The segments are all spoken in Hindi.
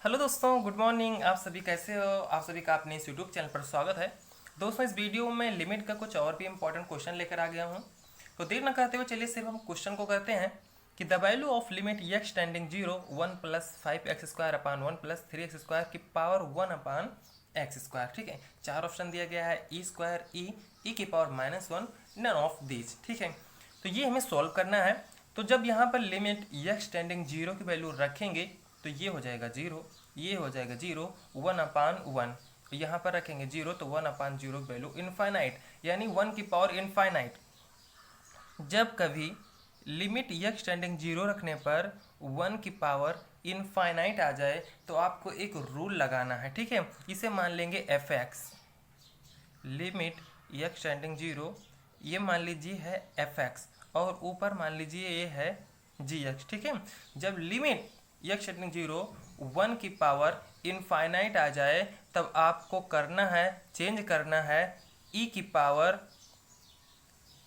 हेलो दोस्तों, गुड मॉर्निंग। आप सभी कैसे हो? आप सभी का अपने इस यूट्यूब चैनल पर स्वागत है। दोस्तों, इस वीडियो में लिमिट का कुछ और भी इंपॉर्टेंट क्वेश्चन लेकर आ गया हूँ। तो देर न करते हुए चलिए सिर्फ हम क्वेश्चन को करते हैं कि the value of limit x tending 0 1 plus 5x² upon 1 plus 3x² की पावर 1 अपान x²। ठीक है, चार ऑप्शन दिया गया है, e² e की पावर -1, नन ऑफ दीज। ठीक है, तो ये हमें सॉल्व करना है। तो जब यहाँ पर लिमिट एक्स टेंडिंग 0 की वैल्यू रखेंगे तो ये हो जाएगा 0, ये हो जाएगा 0, 1 अपान 1। यहाँ पर रखेंगे 0 तो 1 अपान 0 वैल्यू इनफाइनाइट, यानी 1 की पावर इनफाइनाइट। जब कभी लिमिट एक्स टेंडिंग 0 रखने पर 1 की पावर इनफाइनाइट आ जाए तो आपको एक रूल लगाना है। ठीक है, इसे मान लेंगे F x. Limit x tending 0 ये मान लीजिए है एफ एक्स और ऊपर मान लीजिए ये है जी एक्स। ठीक है, जब लिमिट एक्स टेंडिंग 0 1 की पावर इनफाइनाइट आ जाए तब आपको करना है, चेंज करना है ई की पावर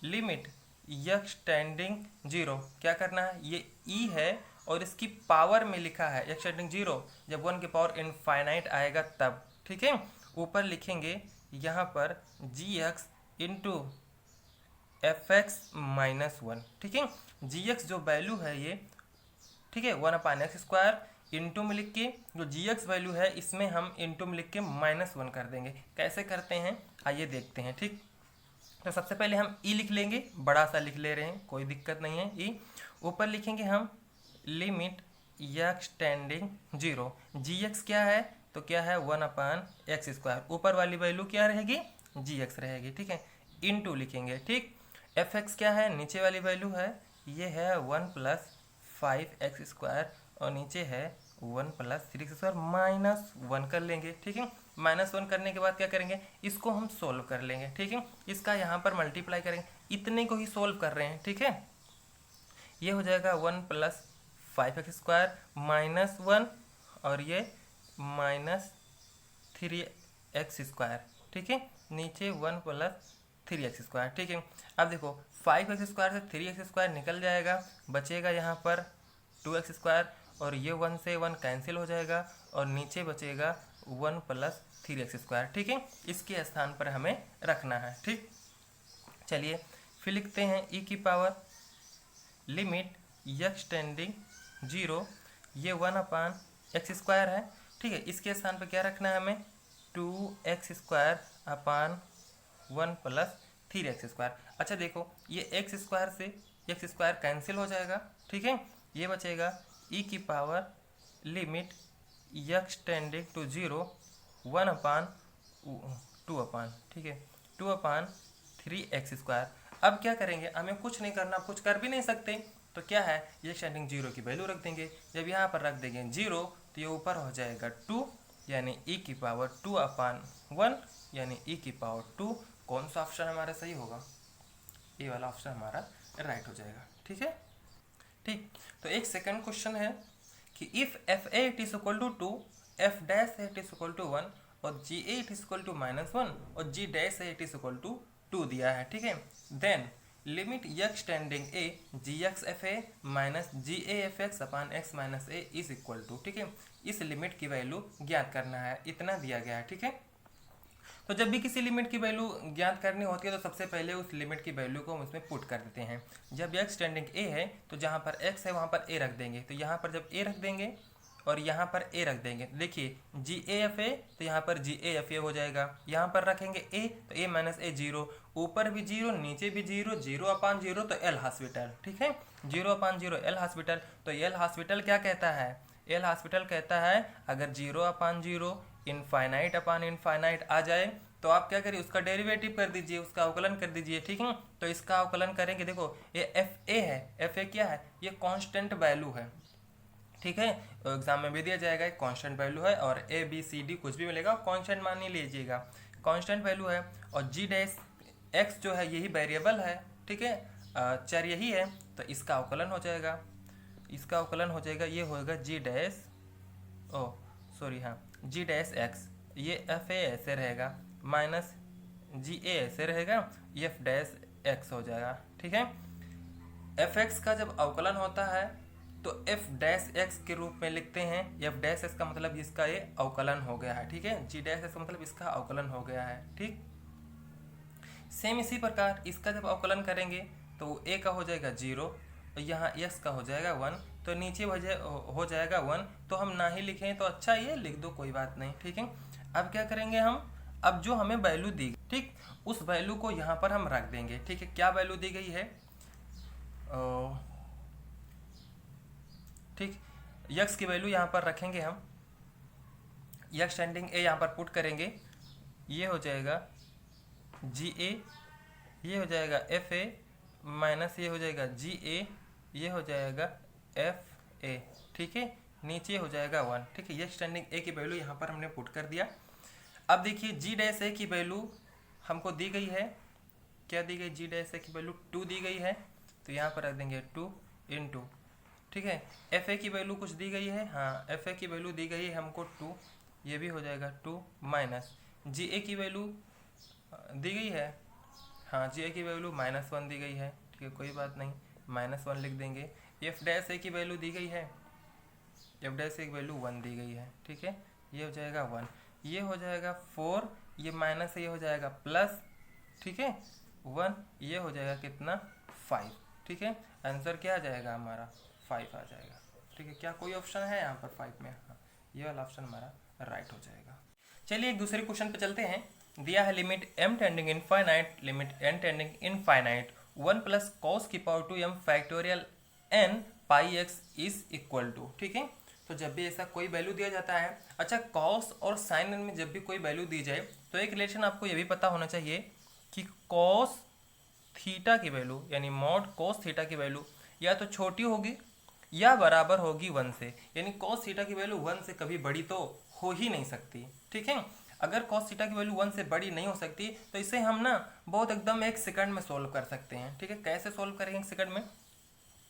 लिमिट एक्स टेंडिंग 0। क्या करना है, ये ई है और इसकी पावर में लिखा है एक्स टेंडिंग 0, जब 1 की पावर इनफाइनाइट आएगा तब। ठीक है, ऊपर लिखेंगे यहाँ पर g x into f x minus 1। ठीक है, जी एक्स जो वैल्यू है ये, ठीक है, 1 अपान x² इंटू में लिख के जो जी एक्स वैल्यू है इसमें हम इंटू में लिख के -1 कर देंगे। कैसे करते हैं आइए देखते हैं। ठीक, तो सबसे पहले हम ई लिख लेंगे, बड़ा सा लिख ले रहे हैं, कोई दिक्कत नहीं है। ई ऊपर लिखेंगे हम लिमिट एक्स टेंडिंग 0, जी एक्स क्या है तो क्या है 1 अपान x², ऊपर वाली वैल्यू क्या रहेगी जी एक्स रहेगी। ठीक है, इंटू लिखेंगे। ठीक, एफ एक्स क्या है, नीचे वाली वैल्यू है, ये है 1 प्लस 5x² और नीचे है 1 प्लस 3x² -1 कर लेंगे। ठीक है, -1 करने के बाद क्या करेंगे, इसको हम सोल्व कर लेंगे। ठीक है, इसका यहाँ पर मल्टीप्लाई करेंगे, इतने को ही सोल्व कर रहे हैं। ठीक है, ये हो जाएगा 1 प्लस 5x² -1 और ये -3x²। ठीक है, नीचे 1 प्लस 3x²। ठीक है, अब देखो 5x² से 3x² निकल जाएगा, बचेगा यहाँ पर 2x² और ये 1 से 1 कैंसिल हो जाएगा और नीचे बचेगा 1 प्लस 3x²। ठीक है, इसके स्थान पर हमें रखना है। ठीक, चलिए फिर लिखते हैं ई की पावर लिमिट एक्स टेंडिंग 0, ये 1 अपान x² है। ठीक है, इसके स्थान पर क्या रखना है हमें 2x² अपान 1 प्लस 3x²। अच्छा देखो, ये x² से x² कैंसिल हो जाएगा। ठीक है, ये बचेगा ई की power limit x tending to 0 1 upon 2 upon, ठीक है, 2 अपान 3x²। अब क्या करेंगे, हमें कुछ नहीं करना, कुछ कर भी नहीं सकते, तो क्या है ये टेंडिंग 0 की वैल्यू रख देंगे। जब यहाँ पर रख देंगे 0 तो ये ऊपर हो जाएगा 2, यानी ई की पावर 2 अपान 1, यानी ई की पावर 2। कौन सा ऑप्शन हमारा सही होगा, ये वाला ऑप्शन हमारा राइट हो जाएगा। ठीक है, ठीक, तो एक सेकंड क्वेश्चन है कि if f a it is equal to 2, f dash it is equal to 1 और g a it is equal to -1 और g dash it is equal to 2 दिया है। ठीक है, then limit x tending a g x f a minus g a f x upon x minus a is equal to. ठीक है, इस लिमिट की वैल्यू ज्ञात करना है, इतना दिया गया है। ठीक है, तो जब भी किसी लिमिट की वैल्यू ज्ञात करनी होती है तो सबसे पहले उस लिमिट की वैल्यू को हम उसमें पुट कर देते हैं। जब एक्स टेंडिंग ए है तो जहाँ पर एक्स है वहाँ पर ए रख देंगे, तो यहाँ पर जब ए रख देंगे और यहाँ पर ए रख देंगे, देखिए जी ए एफ ए तो यहाँ पर जी ए एफ ए हो जाएगा। यहाँ पर रखेंगे ए तो ए माइनस ए 0, ऊपर भी 0 नीचे भी 0, 0 अपान 0 तो एल हॉस्पिटल। ठीक है, 0 अपान 0 एल हॉस्पिटल। तो एल हॉस्पिटल क्या कहता है, एल हॉस्पिटल कहता है अगर 0 अपान 0 इनफाइनाइट अपान इनफाइनाइट आ जाए तो आप क्या करिए, उसका डेरिवेटिव कर दीजिए, उसका अवकलन कर दीजिए। ठीक है, तो इसका अवकलन करेंगे, देखो ये एफ ए है, एफ ए क्या है, ये कांस्टेंट वैल्यू है। ठीक है, तो एग्जाम में भी दिया जाएगा कांस्टेंट वैल्यू है और ए बी सी डी कुछ भी मिलेगा कांस्टेंट मान ही लीजिएगा, कांस्टेंट वैल्यू है। और जी डैश एक्स जो है यही वेरिएबल है। ठीक है, चर यही है, तो इसका अवकलन हो जाएगा, इसका अवकलन हो जाएगा, ये होगा जी डैश जी डैश एक्स, ये एफ ए ऐसे रहेगा माइनस जी ए ऐसे रहेगा, एफ डैश एक्स हो जाएगा। ठीक है, एफ एक्स का जब अवकलन होता है तो एफ डैश एक्स के रूप में लिखते हैं। एफ डैश एक्स का मतलब इसका ये अवकलन हो गया है, ठीक है। जी डैश एक्स का मतलब इसका अवकलन हो गया है, ठीक। सेम इसी प्रकार इसका जब अवकलन करेंगे तो ए का हो जाएगा 0 और यहाँ एक्स का हो जाएगा 1, तो नीचे हो जाएगा 1, तो हम ना ही लिखें तो अच्छा, ये लिख दो, कोई बात नहीं, ठीक है। अब क्या करेंगे हम, अब जो हमें वैल्यू दी, ठीक, उस वैल्यू को यहाँ पर हम रख देंगे, ठीक है। क्या वैल्यू दी गई है, ठीक, यक्स की वैल्यू यहाँ पर रखेंगे हम, यक्स टेंडिंग ए यहाँ पर पुट करेंगे, ये हो जाएगा जी ए, ये हो जाएगा एफ ए माइनस ये हो जाएगा जी ए, ये हो जाएगा एफ ए, ठीक है। नीचे हो जाएगा 1, ठीक है। यक्स टेंडिंग ए की वैल्यू यहाँ पर हमने पुट कर दिया। अब देखिए जी डैश ए की वैल्यू हमको दी गई है, क्या दी गई, जी डैश ए की वैल्यू 2 दी गई है, तो यहाँ पर रख देंगे 2 × 2, ठीक है। एफ ए की वैल्यू कुछ दी गई है, हाँ एफ ए की वैल्यू दी गई है हमको 2, ये भी हो जाएगा 2 माइनस जी ए की वैल्यू दी गई है, हाँ जी ए की वैल्यू -1 दी गई है, ठीक है, कोई बात नहीं, -1 लिख देंगे। एफ डैश ए की वैल्यू दी गई है, एफ डैश ए की वैल्यू 1 दी गई है, ठीक है, ये हो जाएगा 1, ये हो जाएगा 4, ये माइनस ये हो जाएगा प्लस, ठीक है, 1, ये हो जाएगा कितना 5, ठीक है। आंसर क्या आ जाएगा हमारा 5 आ जाएगा, ठीक है। क्या कोई ऑप्शन है यहाँ पर 5 में, हाँ ये वाला ऑप्शन हमारा राइट हो जाएगा। चलिए एक दूसरे क्वेश्चन पे चलते हैं। दिया है limit m tending infinite limit n tending infinite 1 plus cos की power 2m factorial n pi x is equal to, ठीक है। तो जब भी ऐसा कोई वैल्यू दिया जाता है, अच्छा कॉस और साइन में जब भी कोई वैल्यू दी जाए तो एक रिलेशन आपको ये भी पता होना चाहिए कि कॉस थीटा की वैल्यू यानी मॉड कॉस थीटा की वैल्यू या तो छोटी होगी या बराबर होगी 1 से, यानी कॉस थीटा की वैल्यू 1 से कभी बड़ी तो हो ही नहीं सकती, ठीक है। अगर कॉस थीटा की वैल्यू 1 से बड़ी नहीं हो सकती तो इसे हम ना बहुत एकदम 1 सेकंड में सोल्व कर सकते हैं, ठीक है। कैसे सोल्व करेंगे 1 सेकंड में,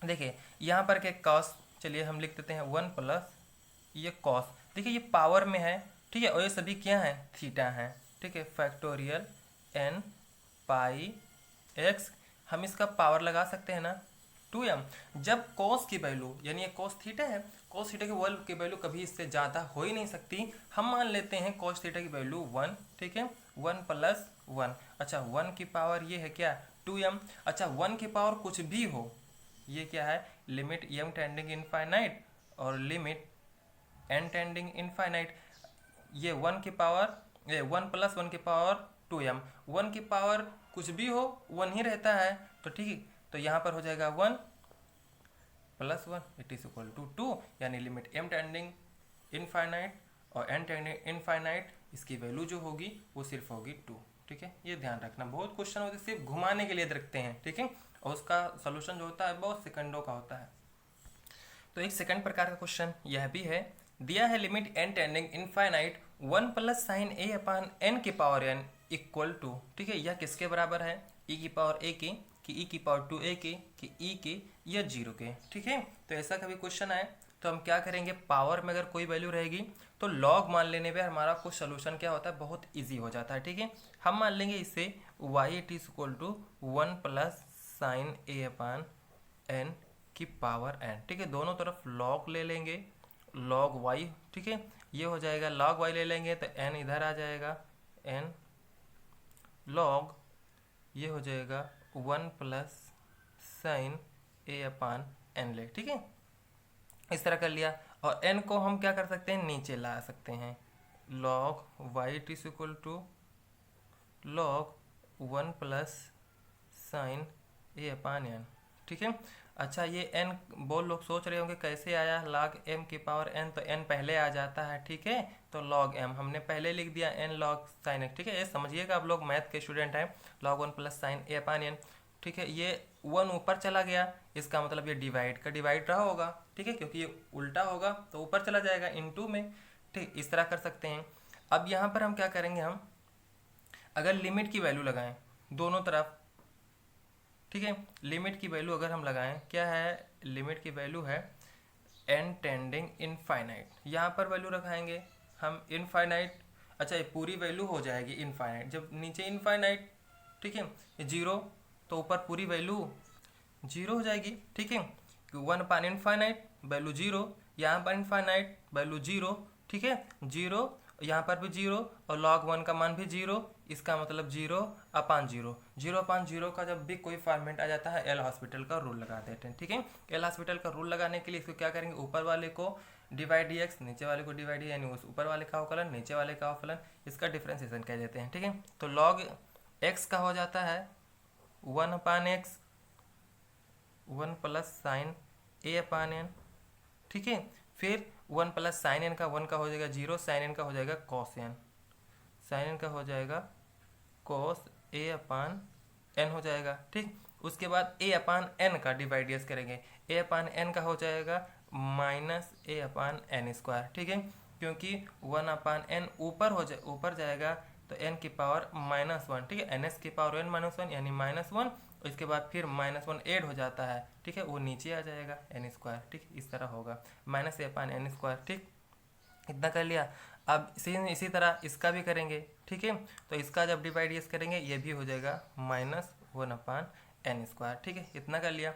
देखिए यहाँ पर क्या कॉस, चलिए हम लिख देते हैं 1 प्लस ये कॉस, देखिए ये पावर में है, ठीक है, और ये सभी क्या है थीटा है, ठीक है, फैक्टोरियल n पाई x, हम इसका पावर लगा सकते हैं ना 2m। जब cos की वैल्यू यानी ये cos थीटा है, cos थीटा की वैल्यू कभी इससे ज़्यादा हो ही नहीं सकती, हम मान लेते हैं cos थीटा की वैल्यू 1, ठीक है, 1 प्लस 1, अच्छा 1 की पावर ये है क्या 2m, अच्छा 1 की पावर कुछ भी हो, ये क्या है लिमिट m टेंडिंग इनफाइनाइट और लिमिट n टेंडिंग इनफाइनाइट, ये 1 की पावर ये 1 प्लस 1 की पावर 2m, 1 की पावर कुछ भी हो 1 ही रहता है, तो ठीक है, तो यहाँ पर हो जाएगा 1 plus 1 it is equal to 2, यानी लिमिट m टेंडिंग इनफाइनाइट और n टेंडिंग इनफाइनाइट, इसकी वैल्यू जो होगी वो सिर्फ होगी 2, ठीक है। ये ध्यान रखना, बहुत क्वेश्चन होते सिर्फ घुमाने के लिए रखते हैं, ठीक है, और उसका सोल्यूशन जो होता है बहुत सेकंडों का होता है। तो एक सेकंड प्रकार का क्वेश्चन यह भी है, दिया है limit n tending infinite 1 plus sine a upon n की पावर n इक्वल टू, ठीक है, यह किसके बराबर है e की पावर a के, कि e की पावर 2a के, कि e के या 0 के, ठीक है। तो ऐसा कभी क्वेश्चन आए तो हम क्या करेंगे, पावर में अगर कोई वैल्यू रहेगी तो लॉग मान लेने पे हमारा कुछ सोल्यूशन क्या होता है बहुत इजी हो जाता है, ठीक है। हम मान लेंगे इसे y it is equal to 1 plus sine a upon n की पावर n, ठीक है, दोनों तरफ लॉग ले लेंगे, लॉग y, ठीक है, ये हो जाएगा लॉग y ले लेंगे तो n इधर आ जाएगा, n लॉग ये हो जाएगा 1 plus sine a upon n ले, ठीक है, इस तरह कर लिया। और n को हम क्या कर सकते हैं नीचे ला सकते हैं, log y is equal to log 1 plus sine a upon n, ठीक है। अच्छा ये n बहुत लोग सोच रहे होंगे कैसे आया log m की पावर n, तो n पहले आ जाता है, ठीक है, तो log m हमने पहले लिख दिया n log sin x, ठीक है, ये समझिएगा आप लोग मैथ के स्टूडेंट हैं, log 1 plus sine a upon n, ठीक है, ये 1 ऊपर चला गया, इसका मतलब ये डिवाइड का डिवाइड रहा होगा, ठीक है, क्योंकि ये उल्टा होगा तो ऊपर चला जाएगा इनटू में, ठीक, इस तरह कर सकते हैं। अब यहाँ पर हम क्या करेंगे, हम अगर लिमिट की वैल्यू लगाएं दोनों तरफ, ठीक है, लिमिट की वैल्यू अगर हम लगाएं, क्या है लिमिट की वैल्यू है n टेंडिंग इनफाइनाइट, यहाँ पर वैल्यू रखाएंगे हम इनफाइनाइट, अच्छा ये पूरी वैल्यू हो जाएगी इनफाइनाइट, जब नीचे इनफाइनाइट, ठीक है, ये 0 तो ऊपर पूरी वैल्यू 0 हो जाएगी, ठीक है, 1 अपान इनफाइनाइट वैल्यू जीरो, यहाँ पर इनफाइनाइट वैल्यू जीरो, ठीक है, जीरो, यहाँ पर भी जीरो, और log 1 का मान भी जीरो, इसका मतलब जीरो अपान जीरो। जीरो अपान जीरो का जब भी कोई फॉर्मेट आ जाता है एल हॉस्पिटल का रूल लगा देते हैं, ठीक है। एल हॉस्पिटल का रूल लगाने के लिए इसको क्या करेंगे, ऊपर वाले को डिवाइड डी एक्स, नीचे वाले को डिवाइड डी, यानी उस ऊपर वाले का अवकलन नीचे वाले का अवकलन, इसका डिफ्रेंसिएशन कह देते हैं, ठीक है। तो log एक्स का हो जाता है 1 अपान एक्स, 1 प्लस साइन ए अपान एन, ठीक है। फिर 1 प्लस साइन एन का 1 का हो जाएगा जीरो, साइन एन का हो जाएगा कॉस एन, साइन एन का हो जाएगा कॉस ए अपान एन हो जाएगा, ठीक। उसके बाद ए अपान एन का डिवाइड करेंगे, ए अपान एन का हो जाएगा माइनस ए अपान एन स्क्वायर, ठीक है, क्योंकि 1 अपान एन ऊपर जाएगा तो एन की पावर -1, ठीक है, एन एस की पावर एन -1 यानी -1, इसके बाद फिर -1 ऐड हो जाता है, ठीक है, वो नीचे आ जाएगा एन स्क्वायर, ठीक, इस तरह होगा माइनस ए अपान एन स्क्वायर, ठीक, इतना कर लिया। अब इसी तरह इसका भी करेंगे, ठीक है, तो इसका जब डिवाइड करेंगे ये भी हो जाएगा -1 अपान एन स्क्वायर, ठीक है, इतना कर लिया।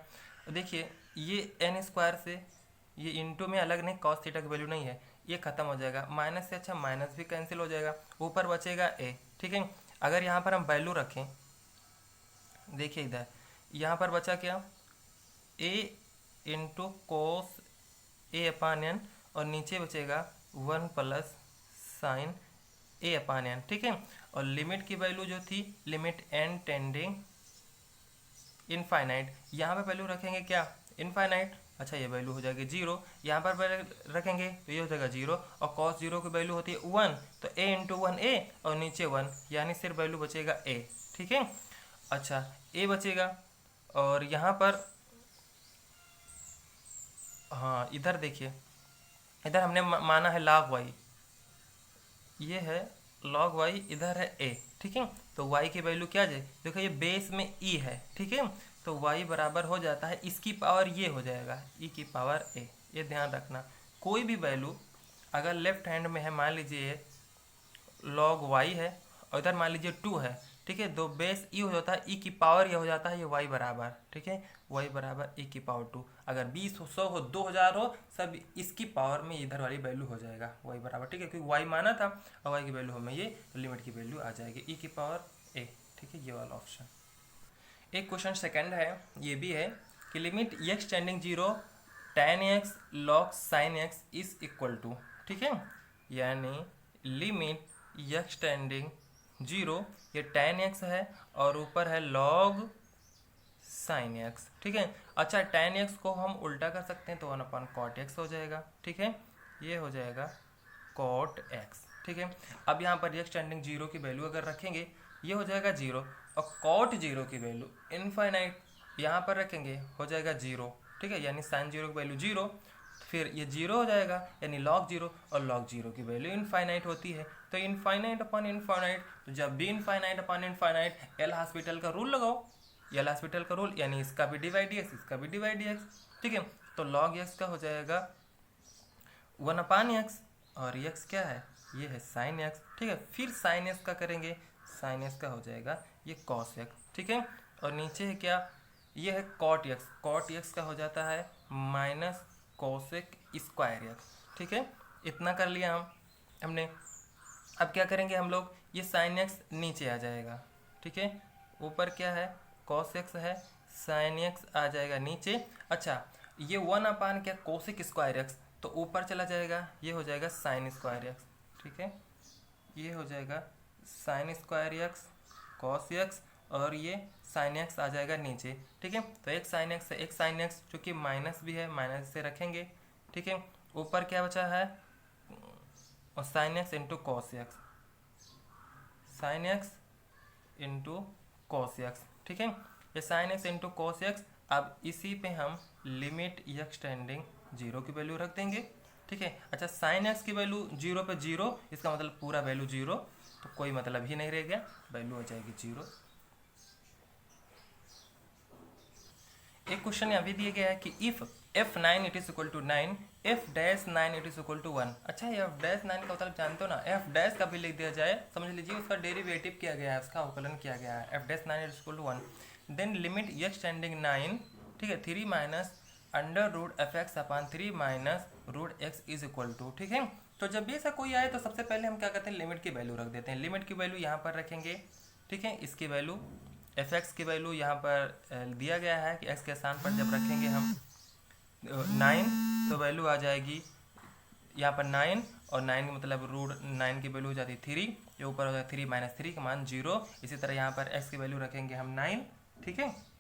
देखिए ये एन स्क्वायर से ये इंटू में अलग नहीं, कॉस थीटा की वैल्यू नहीं है, ये खत्म हो जाएगा, माइनस से अच्छा माइनस भी कैंसिल हो जाएगा, ऊपर बचेगा ए, ठीक है। अगर यहाँ पर हम वैल्यू रखें, देखिए इधर यहाँ पर बचा क्या, ए इंटू कोस ए अपान एन, और नीचे बचेगा 1 प्लस साइन ए अपान एन, ठीक है। और लिमिट की वैल्यू जो थी लिमिट एन टेंडिंग इनफाइनाइट, यहाँ पर वैल्यू रखेंगे क्या, इनफाइनाइट, अच्छा ये वैल्यू हो जाएगी जीरो, यहाँ पर वैल्यू रखेंगे तो ये हो जाएगा जीरो, और कॉस जीरो की वैल्यू होती है 1, तो ए इंटू 1 ए, और नीचे 1, यानी सिर्फ वैल्यू बचेगा ए, ठीक है। अच्छा ए बचेगा, और यहाँ पर हाँ इधर देखिए, इधर हमने माना है log y, ये है log y, इधर है a, ठीक है। तो y की वैल्यू क्या है, देखो ये बेस में e है, ठीक है, तो y बराबर हो जाता है, इसकी पावर ये हो जाएगा e की पावर a, ये ध्यान रखना। कोई भी वैल्यू अगर लेफ्ट हैंड में है, मान लीजिए log y है, और इधर मान लीजिए 2 है, ठीक है, दो बेस e हो जाता है, e की पावर ये हो जाता है, ये y बराबर, ठीक है, y बराबर e की पावर 2, अगर 20 हो, 100 हो, 2000 हो, सब इसकी पावर में इधर वाली वैल्यू हो जाएगा y बराबर, ठीक है, क्योंकि y माना था और y की वैल्यू हमें ये लिमिट की वैल्यू आ जाएगी e की पावर a, ठीक है, ये वाला ऑप्शन। एक क्वेश्चन सेकंड है, ये भी है कि limit x tending 0 tan x log sin x is equal to, ठीक है, यानी लिमिट x टेंडिंग 0, ये tan x है और ऊपर है log sin x, ठीक है। अच्छा tan x को हम उल्टा कर सकते हैं तो 1 अपन cot x हो जाएगा, ठीक है, ये हो जाएगा cot x, ठीक है। अब यहाँ पर x टेंडिंग 0 की वैल्यू अगर रखेंगे ये हो जाएगा 0, और cot 0 की वैल्यू इनफाइनाइट यहाँ पर रखेंगे हो जाएगा 0, ठीक है, यानी sin 0 की वैल्यू 0, फिर ये 0 हो जाएगा, यानी log 0, और log 0 की वैल्यू इनफाइनाइट होती है, तो इनफाइनाइट अपॉन इनफाइनाइट, तो जब भी infinite upon infinite L hospital का रूल लगाओ, एल हॉस्पिटल का रूल, यानी इसका भी डिवाइड x, इसका भी डिवाइड x, ठीक है, तो log x का हो जाएगा 1 अपान x, और x क्या है, ये है sin x, ठीक है, फिर sin x का करेंगे, sin x का हो जाएगा ये cos x, ठीक है, और नीचे है क्या, ये है cot x, cot x का हो जाता है माइनस cosec स्क्वायर x, ठीक है, इतना कर लिया हमने। अब क्या करेंगे हम लोग, ये sin x नीचे आ जाएगा, ठीक है, ऊपर क्या है cos x है, sin x आ जाएगा नीचे। अच्छा ये 1 अपान क्या cosec स्क्वायर x, तो ऊपर चला जाएगा, ये हो जाएगा sin स्क्वायर x, ठीक है, ये हो जाएगा sin square x cos x, और ये sin x आ जाएगा नीचे, ठीक है, तो एक sin x है, एक sin x, चूँकि माइनस भी है माइनस से रखेंगे, ठीक है, ऊपर क्या बचा है, और sin x into cos x, sin x into cos x, ठीक है, ये sin x into cos x। अब इसी पे हम लिमिट x टेंडिंग 0 की वैल्यू रख देंगे, ठीक है। अच्छा sin x की वैल्यू 0 पे 0, इसका मतलब पूरा वैल्यू 0, तो कोई मतलब ही नहीं रह गया, वैल्यू हो जाएगी 0। एक क्वेश्चन यहाँ भी दिया गया है कि if f9 it is equal to 9, f'9 it is equal to 1। अच्छा ये f'9 का मतलब जानते हो ना, f' का भी लिख दिया जाए, समझ लीजिए उसका डेरिवेटिव किया गया है, उसका अवकलन किया गया है, f'9 it is equal to 1, then limit x tending 9, ठीक है, 3 minus under root F x upon 3 minus root x is equal to, ठीक है। तो जब भी ऐसा कोई आए तो सबसे पहले हम क्या करते हैं, लिमिट की वैल्यू रख देते हैं। लिमिट की वैल्यू यहाँ पर रखेंगे, ठीक है। इसकी वैल्यू एफ एक्स की वैल्यू यहाँ पर दिया गया है कि एक्स के स्थान पर जब रखेंगे हम 9 तो वैल्यू आ जाएगी यहाँ पर 9, और 9 का मतलब रूट 9 की वैल्यू हो जाती है 3, ये ऊपर हो जाएगा 3 माइनस 3 का मान 0। इसी तरह यहाँ पर x की वैल्यू रखेंगे हम 9, ठीक है।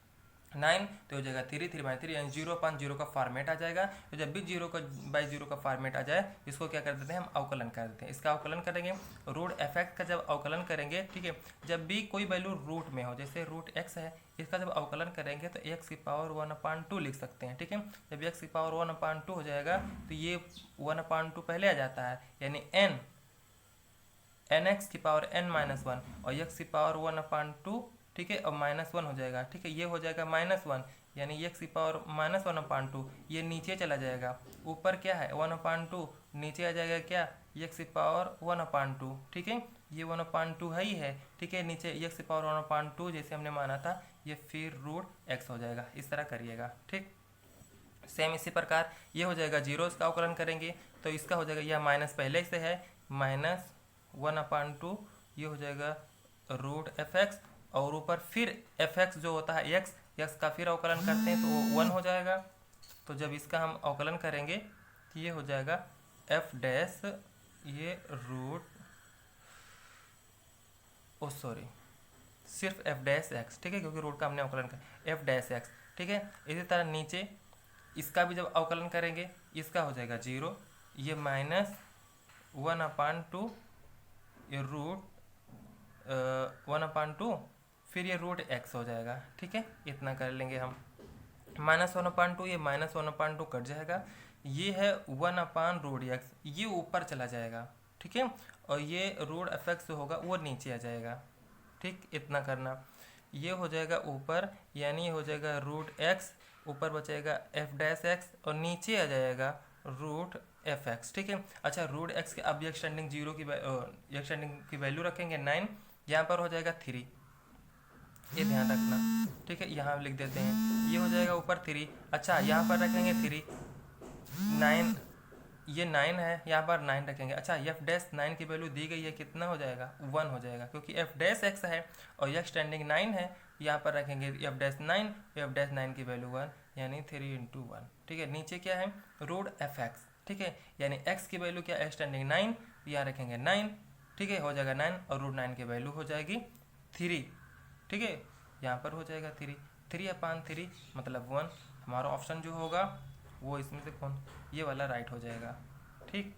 9 तो हो जाएगा 3, 3 माइनस 3 यानी 0/0 का फॉर्मेट आ जाएगा। तो जब भी 0/0 का फॉर्मेट आ जाए इसको क्या कर देते हैं, हम अवकलन कर देते हैं। इसका अवकलन करेंगे, रूट एफ एक्स का जब अवकलन करेंगे, ठीक है, जब भी कोई वैल्यू रूट में हो, जैसे रूट x है, इसका जब अवकलन करेंगे तो x की पावर 1/2 लिख सकते हैं, ठीक है। जब x की पावर 1/2 हो जाएगा तो ये 1/2 पहले आ जाता है, यानी nx की पावर n-1 और x की पावर 1/2, ठीक है, और -1 हो जाएगा, ठीक है। ये हो जाएगा -1 यानी x की पावर -1/2, ये नीचे चला जाएगा। ऊपर क्या है 1/2, नीचे आ जाएगा क्या, x की पावर 1/2, ठीक है। ये 1/2 है ही है, ठीक है। नीचे x की पावर 1/2 जैसे हमने माना था, ये फिर रूट x हो जाएगा। इस तरह करिएगा, ठीक। सेम इसी प्रकार ये हो जाएगा 0, इसका अवकलन करेंगे तो इसका हो जाएगा, यह माइनस पहले से है, -1/2, ये हो जाएगा रूट एफ एक्स, और ऊपर फिर एफ एक्स जो होता है एक्स का फिर अवकलन करते हैं तो वो 1 हो जाएगा। तो जब इसका हम अवकलन करेंगे तो ये हो जाएगा एफ डैश, ये रूट सिर्फ एफ डैश एक्स, ठीक है, क्योंकि रूट का हमने अवकलन कर एफ डैश एक्स, ठीक है। इसी तरह नीचे इसका भी जब अवकलन करेंगे इसका हो जाएगा 0, ये -1/2, ये रूट 1/2, फिर ये रूट x हो जाएगा, ठीक है। इतना कर लेंगे हम, -1/2, ये -1/2 कट जाएगा, ये है 1/√x, ये ऊपर चला जाएगा, ठीक है, और ये रूट एफ एक्स होगा वो नीचे आ जाएगा, ठीक। इतना करना, ये हो जाएगा ऊपर, यानी ये हो जाएगा रूट x, ऊपर बचेगा एफ डैश एक्स और नीचे आ जाएगा रूट एफ एक्स, ठीक है। अच्छा, रूट एक्स के अब एक्सटेंडिंग 0 की एक्सटेंडिंग की वैल्यू रखेंगे 9, यहाँ पर हो जाएगा 3, ये ध्यान रखना, ठीक है। यहाँ लिख देते हैं, ये हो जाएगा ऊपर 3। अच्छा, यहाँ पर रखेंगे 3, 9, ये 9 है, यहाँ पर 9 रखेंगे। अच्छा, एफ डैश 9 की वैल्यू दी गई है, कितना हो जाएगा 1 हो जाएगा, क्योंकि एफ डैश एक्स है और यह एक्सटेंडिंग 9 है, यहाँ पर रखेंगे एफ डैश 9 की वैल्यू 1 यानी 3 × 1, ठीक है। नीचे क्या है रूट एफ एक्स, ठीक है, यानी x की वैल्यू क्या है एक्सटेंडिंग 9, यहाँ रखेंगे 9, ठीक है, हो जाएगा 9 और रूट 9 की वैल्यू हो जाएगी 3, ठीक है। यहाँ पर हो जाएगा 3/3 मतलब 1। हमारा ऑप्शन जो होगा वो इसमें से कौन, ये वाला राइट हो जाएगा, ठीक।